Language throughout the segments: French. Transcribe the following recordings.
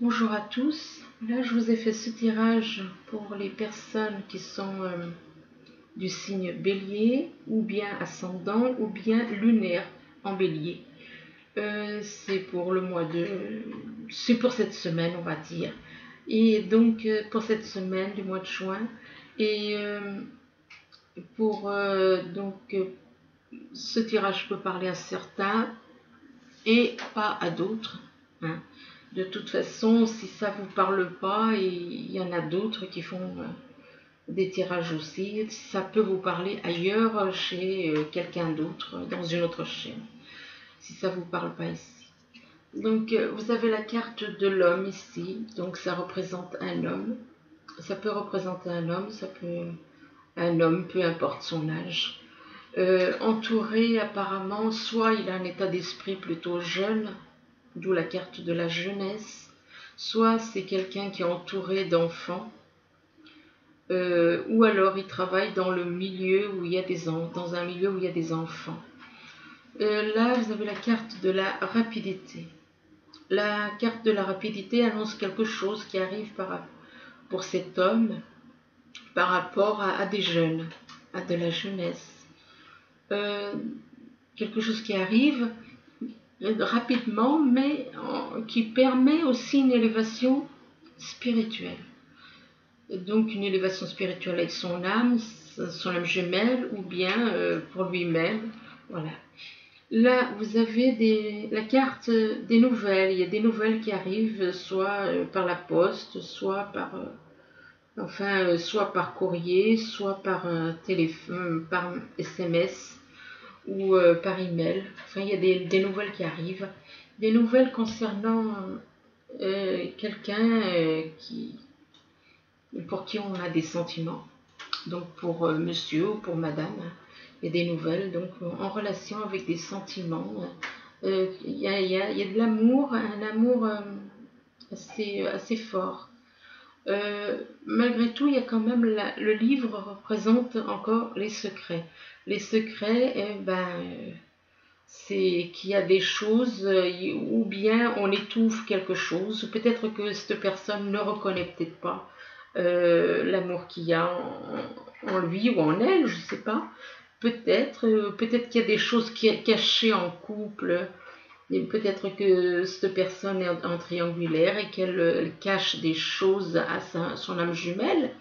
Bonjour à tous. Là, je vous ai fait ce tirage pour les personnes qui sont du signe Bélier, ou bien ascendant, ou bien lunaire en Bélier. C'est pour le mois de... C'est pour cette semaine, on va dire. Et donc, pour cette semaine du mois de juin. Et ce tirage peut parler à certains et pas à d'autres. Hein. De toute façon, si ça vous parle pas, il y en a d'autres qui font des tirages aussi. Ça peut vous parler ailleurs, chez quelqu'un d'autre, dans une autre chaîne, si ça vous parle pas ici. Donc, vous avez la carte de l'homme ici. Donc, ça représente un homme. Ça peut représenter un homme, ça peut un homme, peu importe son âge. Entouré apparemment, soit il a un état d'esprit plutôt jeune, d'où la carte de la jeunesse, soit c'est quelqu'un qui est entouré d'enfants, ou alors il travaille dans le milieu où il y a dans un milieu où il y a des enfants. Là, vous avez la carte de la rapidité. La carte de la rapidité annonce quelque chose qui arrive pour cet homme par rapport à des jeunes, à de la jeunesse. Quelque chose qui arrive rapidement, mais qui permet aussi une élévation spirituelle. Donc une élévation spirituelle avec son âme jumelle, ou bien pour lui-même. Voilà. Là, vous avez la carte des nouvelles. Il y a des nouvelles qui arrivent, soit par la poste, soit soit par courrier, soit par téléphone, par SMS, ou par email. Enfin, il y a des nouvelles qui arrivent. Des nouvelles concernant quelqu'un pour qui on a des sentiments. Donc pour monsieur ou pour madame, il y a des nouvelles. Donc en relation avec des sentiments. Il y a de l'amour, un amour assez fort. Malgré tout, il y a quand même le livre représente encore les secrets. Les secrets, c'est qu'il y a des choses, ou bien on étouffe quelque chose, ou peut-être que cette personne ne reconnaît peut-être pas l'amour qu'il y a en lui ou en elle, je ne sais pas. Peut-être qu'il y a des choses cachées en couple. Peut-être que cette personne est en triangulaire et qu'elle cache des choses à son âme jumelle.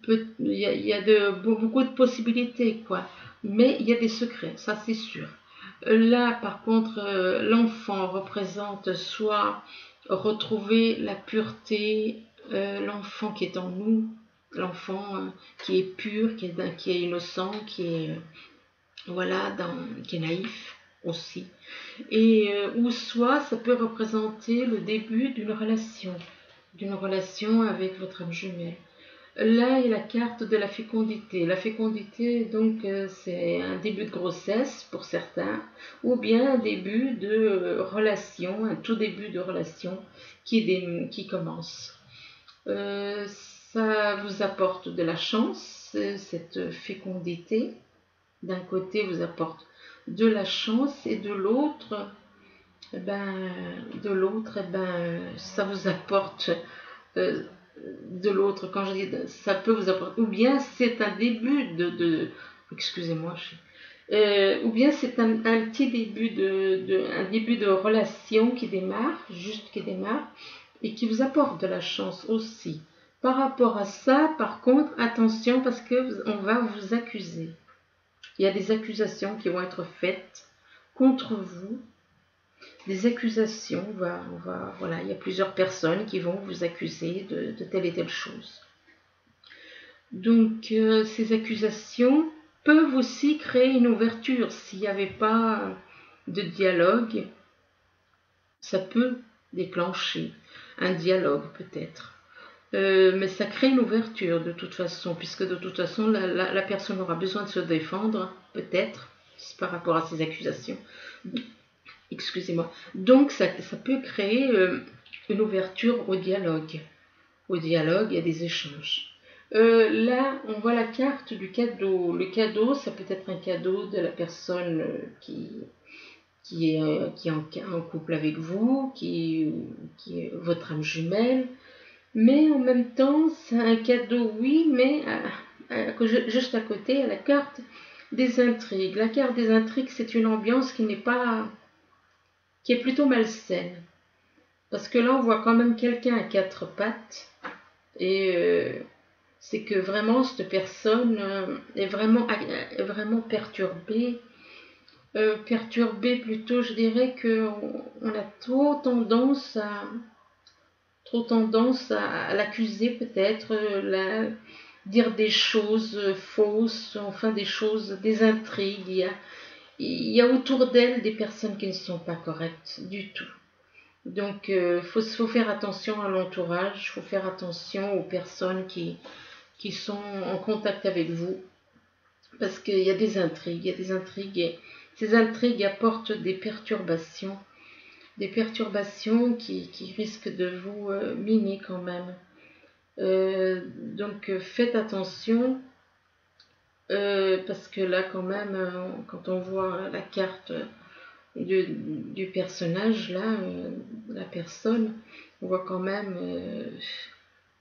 Il y a beaucoup de possibilités, quoi. Mais il y a des secrets, ça c'est sûr. Là, par contre, l'enfant représente soit retrouver la pureté, l'enfant qui est en nous, l'enfant qui est pur, qui est innocent, qui est naïf aussi. Et ou soit ça peut représenter le début d'une relation avec votre âme jumelle. Là est la carte de la fécondité. La fécondité, donc, c'est un début de grossesse pour certains, ou bien un début de relation, un tout début de relation qui commence. Ça vous apporte de la chance, cette fécondité. D'un côté, vous apporte de la chance, et de l'autre, ça vous apporte de l'autre. Quand je dis ça peut vous apporter, ou bien c'est un début excusez-moi, ou bien c'est un petit début un début de relation qui démarre, et qui vous apporte de la chance aussi. Par rapport à ça, par contre, attention, parce que on va vous accuser. Il y a des accusations qui vont être faites contre vous. Des accusations, voilà, il y a plusieurs personnes qui vont vous accuser de telle et telle chose. Donc, ces accusations peuvent aussi créer une ouverture. S'il n'y avait pas de dialogue, ça peut déclencher un dialogue peut-être. Mais ça crée une ouverture de toute façon, puisque de toute façon, la personne aura besoin de se défendre, peut-être, par rapport à ces accusations. Excusez-moi. Donc, ça peut créer une ouverture au dialogue. Au dialogue et à des échanges. Là, on voit la carte du cadeau. Le cadeau, ça peut être un cadeau de la personne qui est en couple avec vous, qui qui est votre âme jumelle, mais en même temps, c'est un cadeau, oui, mais juste à côté, à la carte des intrigues. La carte des intrigues, c'est une ambiance qui est plutôt malsaine. Parce que là, on voit quand même quelqu'un à quatre pattes, et c'est que vraiment, cette personne est vraiment perturbée. Perturbée plutôt, je dirais qu'on a trop tendance à l'accuser peut-être, dire des choses fausses, enfin des choses, des intrigues. Il y a autour d'elle des personnes qui ne sont pas correctes du tout. Donc, faut faire attention à l'entourage, faut faire attention aux personnes qui sont en contact avec vous, parce qu'il y a des intrigues, et ces intrigues apportent des perturbations qui risquent de vous miner quand même. Donc, faites attention, parce que là, quand même, quand on voit la carte du personnage, là, la personne, on voit quand même.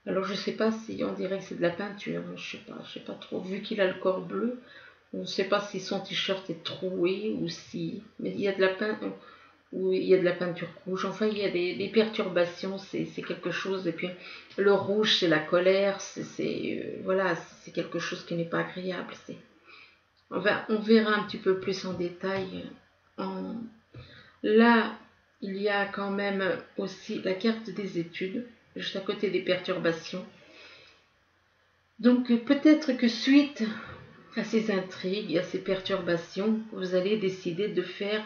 Alors, je sais pas si on dirait que c'est de la peinture, je sais pas trop. Vu qu'il a le corps bleu, on ne sait pas si son t-shirt est troué ou si. Mais il y a de la peinture. Où il y a de la peinture rouge, enfin il y a des perturbations, c'est quelque chose, et puis le rouge c'est la colère, voilà, c'est quelque chose qui n'est pas agréable. On verra un petit peu plus en détail. Là, il y a quand même aussi la carte des études, juste à côté des perturbations. Donc peut-être que suite à ces intrigues, à ces perturbations, vous allez décider de faire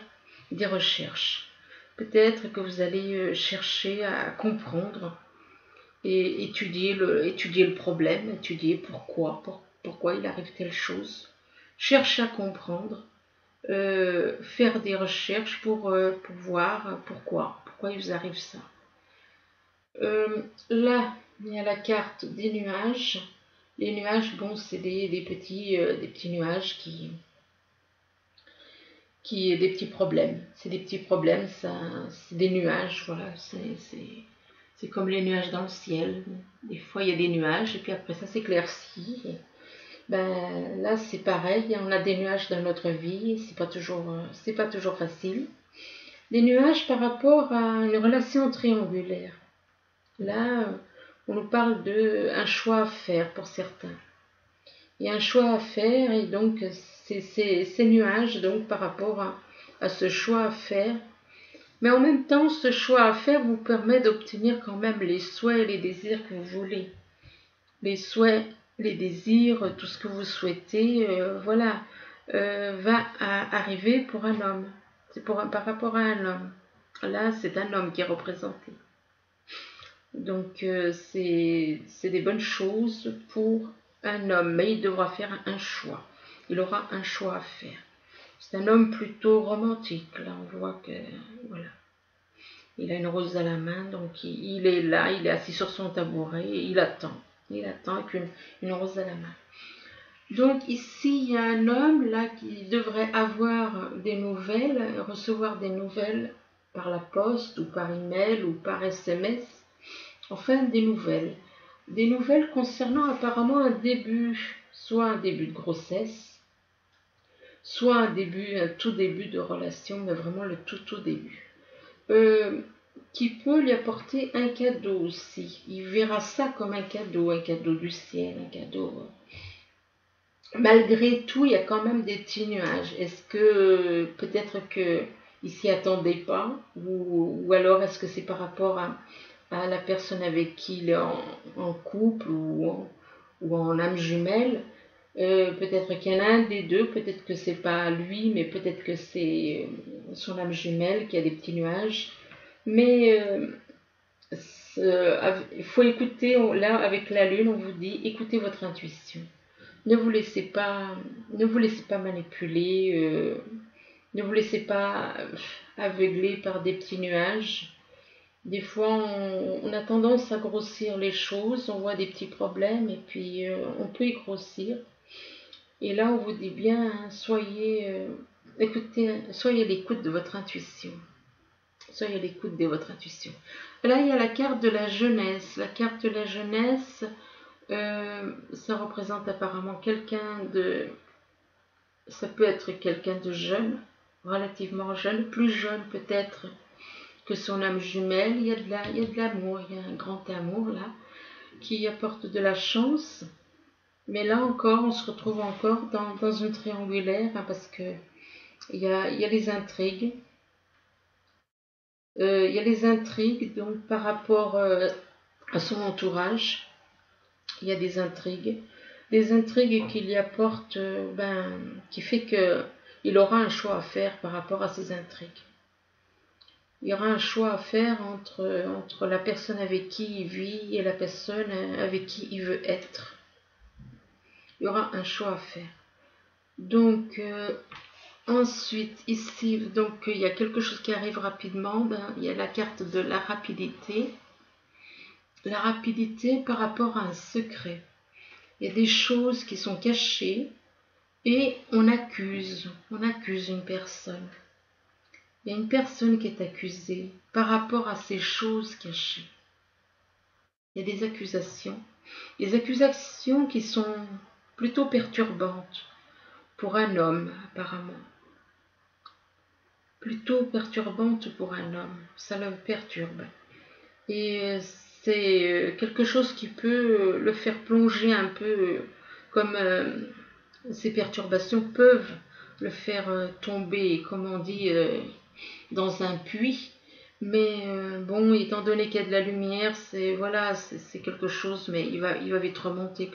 des recherches. Peut-être que vous allez chercher à comprendre et étudier le problème, étudier pourquoi il arrive telle chose. Chercher à comprendre, faire des recherches pour voir pourquoi il vous arrive ça. Là, il y a la carte des nuages. Les nuages, bon, c'est des petits nuages des petits problèmes. C'est des petits problèmes, ça, c'est des nuages, voilà. C'est comme les nuages dans le ciel. Des fois, il y a des nuages et puis après ça s'éclaircit. Ben là, c'est pareil. On a des nuages dans notre vie. C'est pas toujours facile. Des nuages par rapport à une relation triangulaire. Là, on nous parle d'un choix à faire pour certains. Il y a un choix à faire et donc ces nuages, donc par rapport à ce choix à faire. Mais en même temps, ce choix à faire vous permet d'obtenir quand même les souhaits et les désirs que vous voulez. Les souhaits, les désirs, tout ce que vous souhaitez, voilà, va arriver pour un homme. C'est par rapport à un homme. Là, c'est un homme qui est représenté. Donc, c'est des bonnes choses pour un homme, mais il devra faire un choix. Il aura un choix à faire. C'est un homme plutôt romantique. Là, on voit que, voilà. Il a une rose à la main, donc il est là, il est assis sur son tabouret, et il attend. Il attend avec une rose à la main. Donc ici, il y a un homme là qui devrait avoir des nouvelles, recevoir des nouvelles par la poste ou par email ou par SMS. Enfin, des nouvelles. Des nouvelles concernant apparemment un début, soit un début de grossesse, soit un tout début de relation, mais vraiment le tout début. Qui peut lui apporter un cadeau aussi. Il verra ça comme un cadeau du ciel, un cadeau. Malgré tout, il y a quand même des petits nuages. Est-ce que peut-être qu'il ne s'y attendait pas, ou alors est-ce que c'est par rapport à la personne avec qui il est en couple ou en âme jumelle? Peut-être qu'il y en a un des deux, peut-être que c'est pas lui, mais peut-être que c'est son âme jumelle qui a des petits nuages. Mais il faut écouter, là avec la lune, on vous dit, écoutez votre intuition. Ne vous laissez pas manipuler, ne vous laissez pas aveugler par des petits nuages. Des fois, on a tendance à grossir les choses, on voit des petits problèmes et puis on peut y grossir. Et là, on vous dit bien, soyez à l'écoute de votre intuition. Soyez à l'écoute de votre intuition. Là, il y a la carte de la jeunesse. La carte de la jeunesse, ça représente apparemment quelqu'un de... Ça peut être quelqu'un de jeune, relativement jeune, plus jeune peut-être que son âme jumelle. Il y a de l'amour, il y a un grand amour là, qui apporte de la chance. Mais là encore, on se retrouve encore dans une triangulaire, hein, parce que il y a les intrigues. Il y a les intrigues, donc par rapport à son entourage, il y a des intrigues qui lui apportent, qui fait que il aura un choix à faire par rapport à ces intrigues. Il y aura un choix à faire entre la personne avec qui il vit et la personne avec qui il veut être. Il y aura un choix à faire. Donc, ensuite, ici, donc, il y a quelque chose qui arrive rapidement. Il y a la carte de la rapidité. La rapidité par rapport à un secret. Il y a des choses qui sont cachées et on accuse une personne. Il y a une personne qui est accusée par rapport à ces choses cachées. Il y a des accusations qui sont plutôt perturbantes pour un homme apparemment. Plutôt perturbantes pour un homme, ça le perturbe. Et c'est quelque chose qui peut le faire plonger un peu, comme ces perturbations peuvent le faire tomber, comme on dit, dans un puits. Mais bon, étant donné qu'il y a de la lumière, c'est voilà, c'est quelque chose, mais il va vite remonter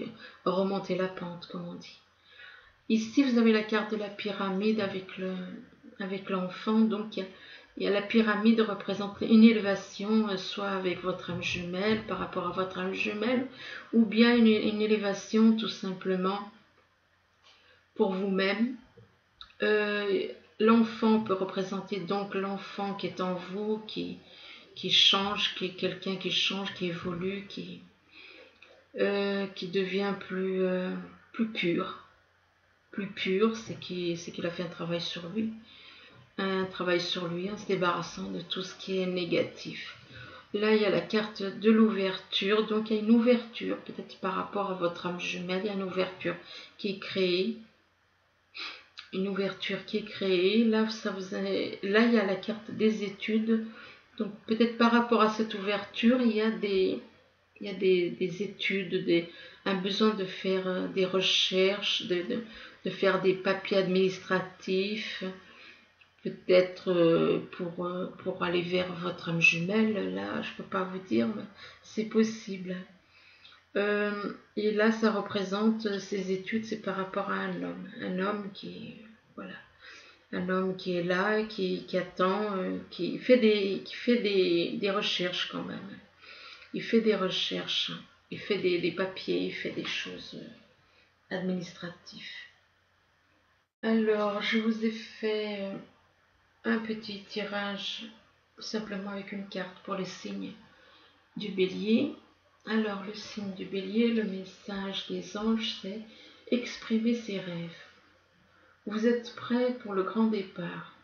la pente, comme on dit. Ici, vous avez la carte de la pyramide avec l'enfant. Donc, il y a la pyramide représente une élévation, soit avec votre âme jumelle, par rapport à votre âme jumelle, ou bien une élévation tout simplement pour vous-même. L'enfant peut représenter donc l'enfant qui est en vous, qui change, qui est quelqu'un qui change, qui évolue, qui devient plus pur. Plus pur, c'est qu'il a fait un travail sur lui. En se débarrassant de tout ce qui est négatif. Là, il y a la carte de l'ouverture. Donc, il y a une ouverture, peut-être par rapport à votre âme jumelle, il y a une ouverture qui est créée. Une ouverture qui est créée. Là, il y a la carte des études. Donc, peut-être par rapport à cette ouverture, il y a des études, un besoin de faire des recherches, de faire des papiers administratifs, peut-être pour aller vers votre âme jumelle. Là, je ne peux pas vous dire, mais c'est possible. Et là, ça représente ces études, c'est par rapport à un homme qui, voilà, un homme qui est là, qui attend, qui fait des recherches quand même. Il fait des recherches, il fait des papiers, il fait des choses administratives. Alors, je vous ai fait un petit tirage simplement avec une carte pour les signes du bélier. Alors, le signe du bélier, le message des anges, c'est exprimer ses rêves. Vous êtes prêt pour le grand départ.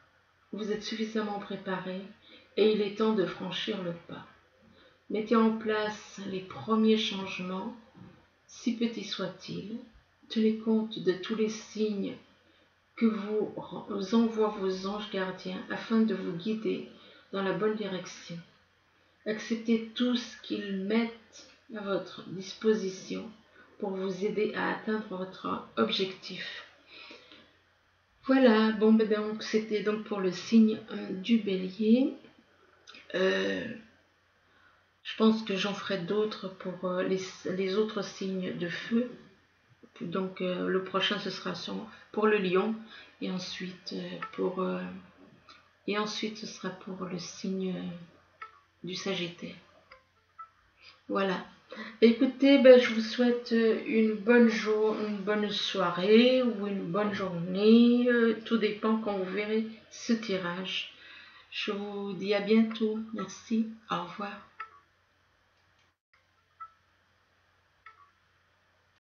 Vous êtes suffisamment préparé et il est temps de franchir le pas. Mettez en place les premiers changements, si petits soient-ils. Tenez compte de tous les signes que vous envoient vos anges gardiens afin de vous guider dans la bonne direction. Acceptez tout ce qu'ils mettent à votre disposition pour vous aider à atteindre votre objectif. Voilà, bon, donc c'était donc pour le signe du bélier. Je pense que j'en ferai d'autres pour les autres signes de feu. Donc le prochain ce sera pour le lion et ensuite ce sera pour le signe du Sagittaire. Voilà. Écoutez, je vous souhaite une bonne soirée ou une bonne journée. Tout dépend quand vous verrez ce tirage. Je vous dis à bientôt. Merci. Au revoir.